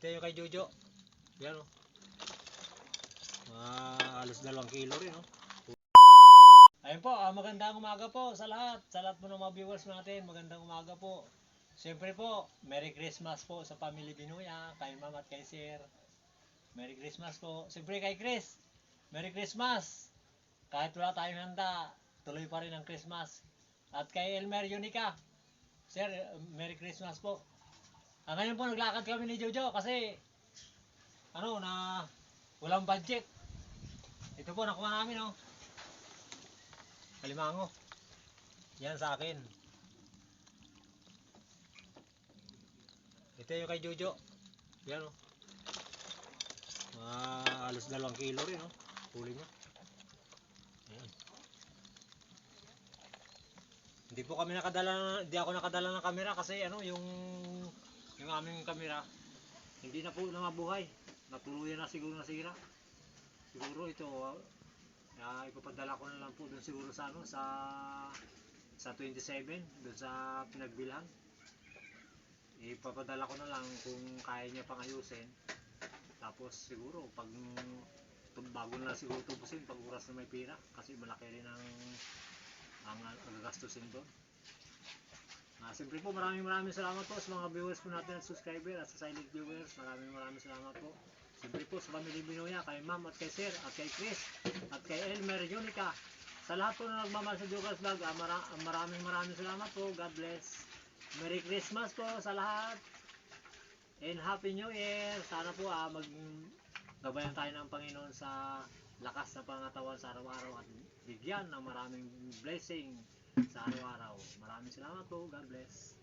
Ito yung kay Jojo. Yan o. Alos 2 kilo rin o. Ayun po, magandang umaga po sa lahat. Sa lahat po ng mga viewers natin, magandang umaga po. Siyempre po, Merry Christmas po sa Family Binuya, kay Ma'am at kay Sir. Merry Christmas po. Siyempre kay Chris, Merry Christmas. Kahit wala tayong handa, tuloy pa rin ang Christmas. At kay Elmer Unica, Sir, Merry Christmas po. Ngayon po naglakad kami ni Jojo kasi walang budget. Ito po nakuha namin Kalimango. Yan sa akin. Ito yung kay Jojo. Yan alos 2 kilo rin huli niya. Ayan. Hindi ako nakadala ng camera kasi yung aming camera hindi na po namabuhay. Natuluyan na siguro nasira. Siguro ito ipapadala ko na lang po doon siguro sa sa 27 doon sa pinagbilhan. Ipapadala ko na lang kung kaya niya pang ayusin. Tapos siguro bago na siguro tubusin pag oras na may pira kasi malaki rin ang gagastusin doon. Siyempre po maraming salamat po sa mga viewers po natin at subscriber at sa silent viewers. Maraming salamat po. Siyempre po sa Family Binuya, kay Ma'am at kay Sir at kay Chris at kay Elmer Unica. Sa lahat po na nagmamahal sa Jogas Vlog, maraming salamat po. God bless. Merry Christmas po sa lahat. And Happy New Year. Sana po maggabayan tayo ng Panginoon sa lakas na pangatawan sa araw-araw at bigyan ng maraming blessing sa araw-araw. Maraming salamat po. God bless.